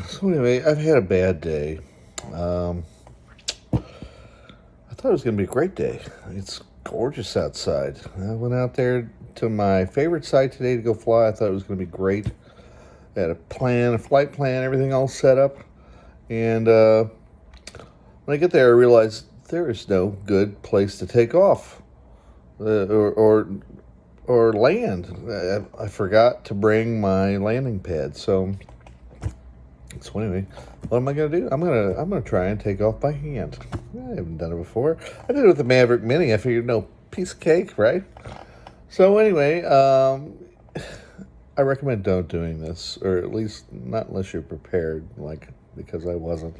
So anyway, I've had a bad day. Um, I thought it was going to be a great day. It's gorgeous outside. I went out there to my favorite site today to go fly. I thought it was going to be great. I had a flight plan, everything all set up. And when I get there, I realized there is no good place to take off or land. I forgot to bring my landing pad, so anyway, what am I gonna do? I'm gonna try and take off by hand. I haven't done it before. I did it with the Mavic Mini. I figured no piece of cake, right? So anyway, I recommend don't doing this, or at least not unless you're prepared. Because I wasn't.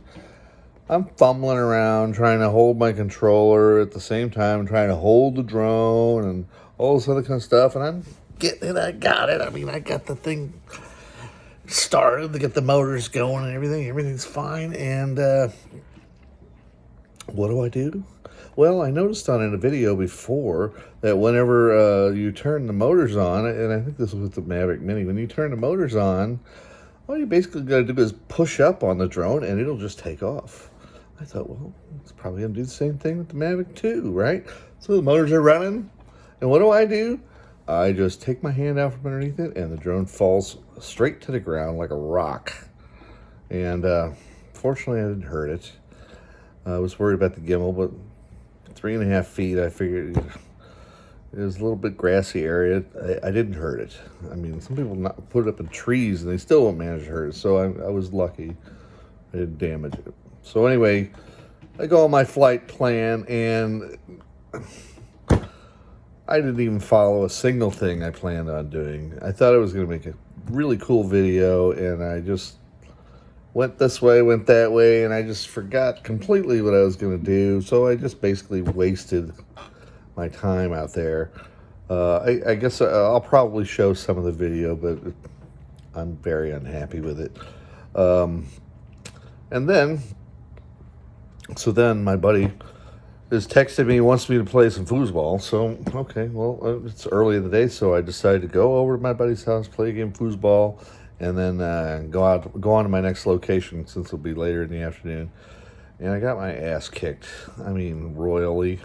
I'm fumbling around trying to hold my controller at the same time, trying to hold the drone and all this other kind of stuff. And I'm getting it. I got it. I mean, I got the thing started to get the motors going and everything. Everything's fine. And what do I do? Well, I noticed in a video before that whenever you turn the motors on, and I think this was with the Mavic Mini, when you turn the motors on, all you basically got to do is push up on the drone and it'll just take off. I thought, well, it's probably going to do the same thing with the Mavic 2, right? So the motors are running, and what do? I just take my hand out from underneath it, and the drone falls straight to the ground like a rock. And fortunately, I didn't hurt it. I was worried about the gimbal, but 3.5 feet, I figured it was a little bit grassy area. I didn't hurt it. I mean, some people put it up in trees, and they still won't manage to hurt it. So I was lucky. I didn't damage it. So anyway, I go on my flight plan, and I didn't even follow a single thing I planned on doing. I thought I was going to make a really cool video, and I just went this way, went that way, and I just forgot completely what I was going to do. So I just basically wasted my time out there. I guess I'll probably show some of the video, but I'm very unhappy with it. So then my buddy is texting me, wants me to play some foosball. So, okay, well, it's early in the day, so I decided to go over to my buddy's house, play a game of foosball, and then go on to my next location since it'll be later in the afternoon. And I got my ass kicked. I mean, royally.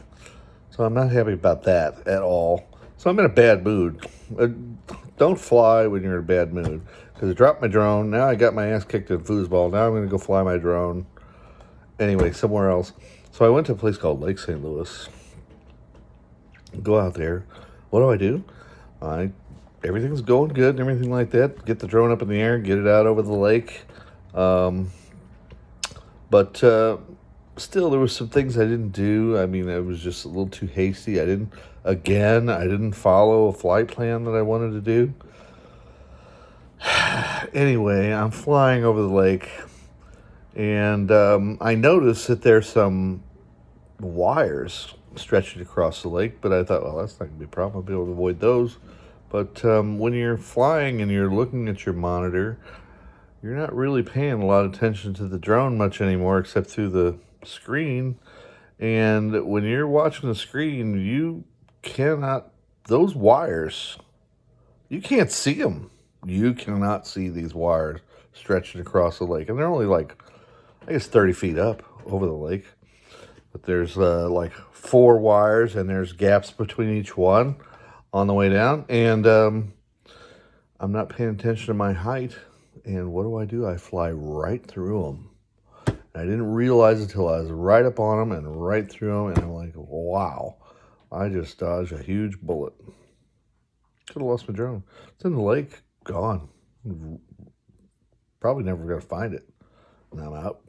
So I'm not happy about that at all. So I'm in a bad mood. Don't fly when you're in a bad mood. Because I dropped my drone. Now I got my ass kicked in foosball. Now I'm going to go fly my drone. Anyway, somewhere else. So I went to a place called Lake St. Louis. Go out there. What do? Everything's going good and everything like that. Get the drone up in the air, get it out over the lake. But still, there were some things I didn't do. I mean, I was just a little too hasty. I didn't follow a flight plan that I wanted to do. Anyway, I'm flying over the lake, and I noticed that there's some wires stretching across the lake, but I thought, well, that's not going to be a problem. I'll be able to avoid those. But when you're flying and you're looking at your monitor, you're not really paying a lot of attention to the drone much anymore, except through the screen. And when you're watching the screen, those wires, you can't see them. You cannot see these wires stretching across the lake. And they're only I guess 30 feet up over the lake. But there's 4 wires, and there's gaps between each one on the way down. And I'm not paying attention to my height. And what do? I fly right through them. And I didn't realize it until I was right up on them and right through them. And I'm like, wow, I just dodged a huge bullet. Could have lost my drone. It's in the lake, gone. Probably never going to find it. Now I'm out,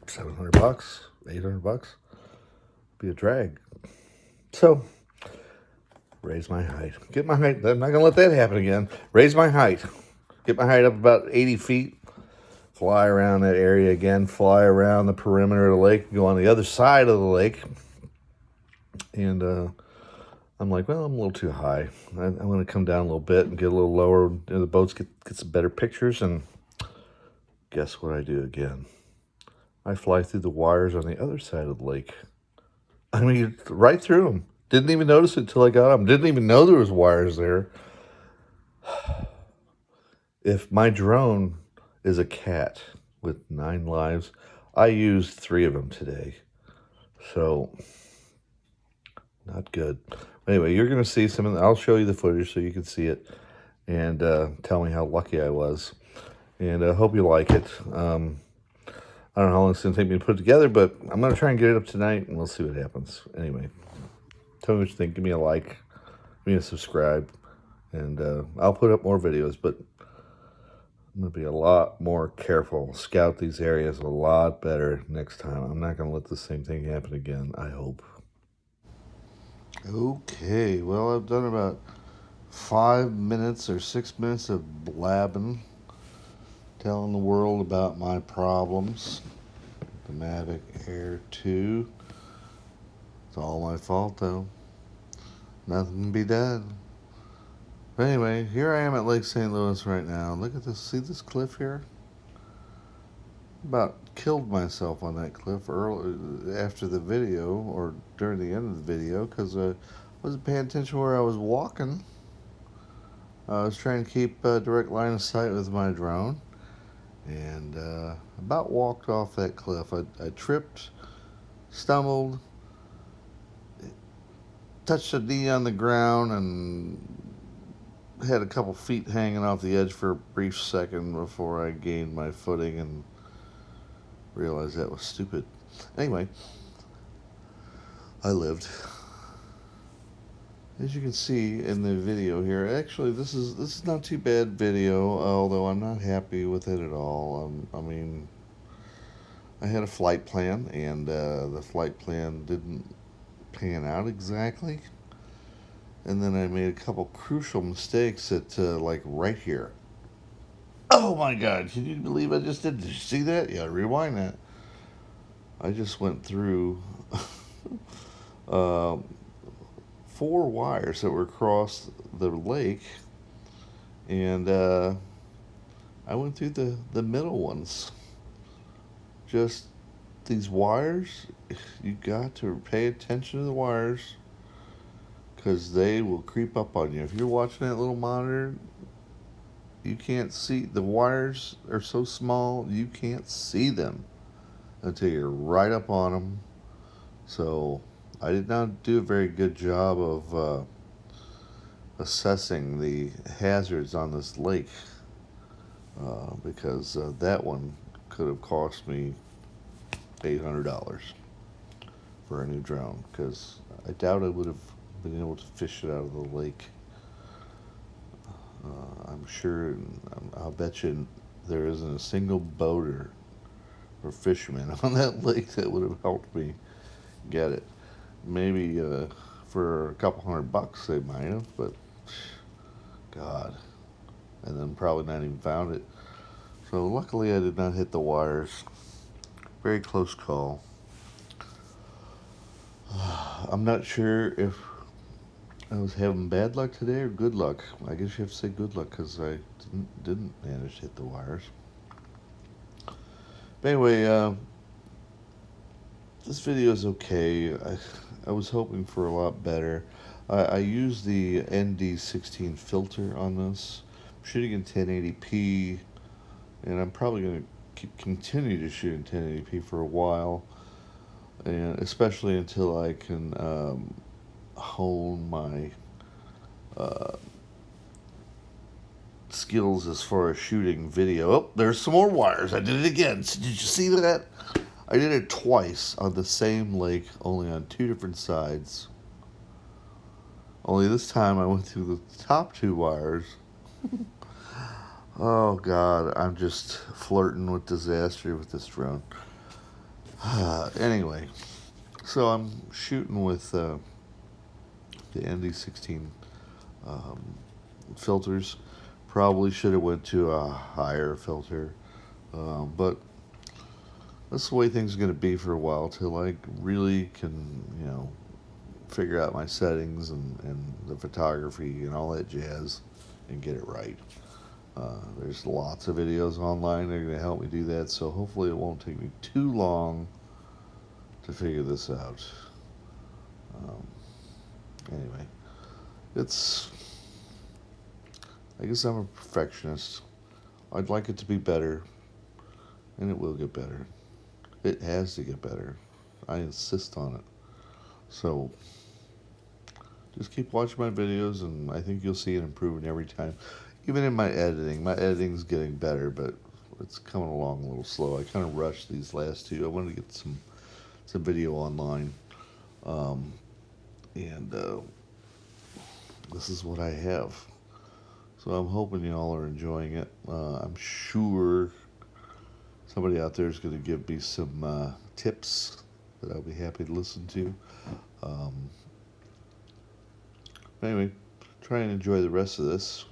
$700, $800? Be a drag. So, raise my height. Get my height. I'm not going to let that happen again. Raise my height. Get my height up about 80 feet. Fly around that area again. Fly around the perimeter of the lake. Go on the other side of the lake. And I'm like, well, I'm a little too high. I'm going to come down a little bit and get a little lower. The boats get some better pictures. And guess what I do again? I fly through the wires on the other side of the lake. I mean, right through them. Didn't even notice it until I got them. Didn't even know there was wires there. If my drone is a cat with 9 lives, I used 3 of them today. So, not good. Anyway, you're going to see some of the, I'll show you the footage so you can see it and tell me how lucky I was. And I hope you like it. I don't know how long it's going to take me to put it together, but I'm going to try and get it up tonight, and we'll see what happens. Anyway, tell me what you think. Give me a like. Give me a subscribe. And I'll put up more videos, but I'm going to be a lot more careful. Scout these areas a lot better next time. I'm not going to let the same thing happen again, I hope. Okay, well, I've done about 5 minutes or 6 minutes of blabbing, telling the world about my problems. The Mavic Air 2. It's all my fault, though. Nothing can be done. But anyway, here I am at Lake St. Louis right now. Look at this. See this cliff here? About killed myself on that cliff early after the video, or during the end of the video, because I wasn't paying attention where I was walking. I was trying to keep a direct line of sight with my drone, and about walked off that cliff. I tripped, stumbled, touched a knee on the ground, and had a couple feet hanging off the edge for a brief second before I gained my footing and realized that was stupid. Anyway, I lived. As you can see in the video here, actually this is not too bad video, although I'm not happy with it at all. I mean, I had a flight plan, and the flight plan didn't pan out exactly. And then I made a couple crucial mistakes at like right here. Oh my God! Can you believe I just did? Did you see that? Yeah, rewind that. I just went through uh, 4 wires that were across the lake, and I went through the middle ones. Just these wires. You got to pay attention to the wires, because they will creep up on you. If you're watching that little monitor, you can't see. The wires are so small, you can't see them until you're right up on them. So I did not do a very good job of assessing the hazards on this lake, because that one could have cost me $800 for a new drone, because I doubt I would have been able to fish it out of the lake. I'm sure, I'll bet you there isn't a single boater or fisherman on that lake that would have helped me get it. Maybe for a couple $100 they might have, but God, and then probably not even found it. So luckily I did not hit the wires. Very close call. I'm not sure if I was having bad luck today or good luck. I guess you have to say good luck, because I didn't manage to hit the wires. But anyway, this video is okay. I was hoping for a lot better. I used the ND16 filter on this. I'm shooting in 1080p, and I'm probably going to continue to shoot in 1080p for a while, and especially until I can hone my skills as far as shooting video. Oh, there's some more wires. I did it again. Did you see that? I did it twice on the same lake, only on 2 different sides. Only this time I went through the top 2 wires. Oh God, I'm just flirting with disaster with this drone. Anyway, so I'm shooting with the ND16 filters. Probably should have went to a higher filter, but that's the way things are going to be for a while, till I really can, figure out my settings and the photography and all that jazz and get it right. There's lots of videos online that are going to help me do that, so hopefully it won't take me too long to figure this out. Anyway, I guess I'm a perfectionist. I'd like it to be better, and it will get better. It has to get better. I insist on it. So just keep watching my videos, and I think you'll see it improving every time. Even in my editing's getting better, but it's coming along a little slow. I kind of rushed these last two. I wanted to get some video online, and this is what I have. So I'm hoping y'all are enjoying it. I'm sure somebody out there is going to give me some tips that I'll be happy to listen to. Um, anyway, try and enjoy the rest of this.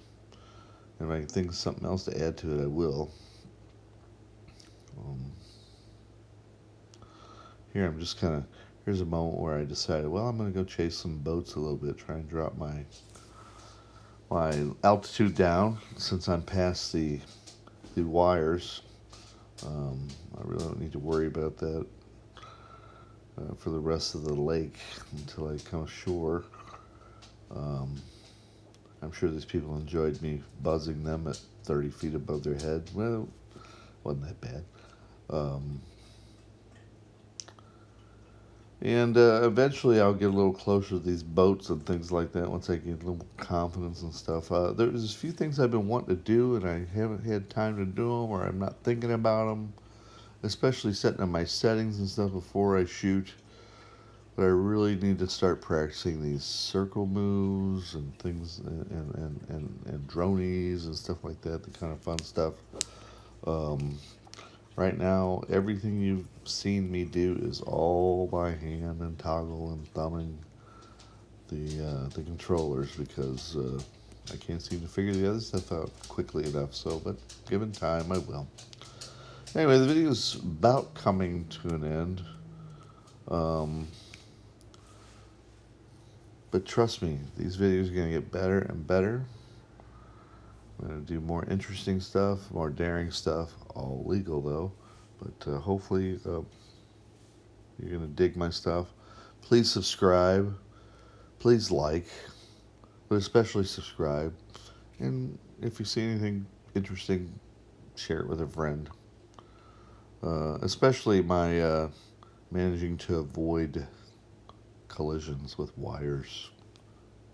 And if I can think of something else to add to it, I will. Um, here I'm just kind of, here's a moment where I decided, well, I'm going to go chase some boats a little bit, try and drop my altitude down since I'm past the wires. I really don't need to worry about that for the rest of the lake until I come ashore. I'm sure these people enjoyed me buzzing them at 30 feet above their head. Well, wasn't that bad. And eventually I'll get a little closer to these boats and things like that once I get a little confidence and stuff. There's a few things I've been wanting to do and I haven't had time to do them, or I'm not thinking about them, especially setting up my settings and stuff before I shoot. But I really need to start practicing these circle moves and things and dronies and stuff like that, the kind of fun stuff. Right now, everything you've seen me do is all by hand and toggle and thumbing the controllers because I can't seem to figure the other stuff out quickly enough. So, but given time, I will. Anyway, the video's about coming to an end. But trust me, these videos are going to get better and better. I'm going to do more interesting stuff, more daring stuff, all legal though. But hopefully you're going to dig my stuff. Please subscribe. Please like. But especially subscribe. And if you see anything interesting, share it with a friend. Especially my managing to avoid collisions with wires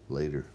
later.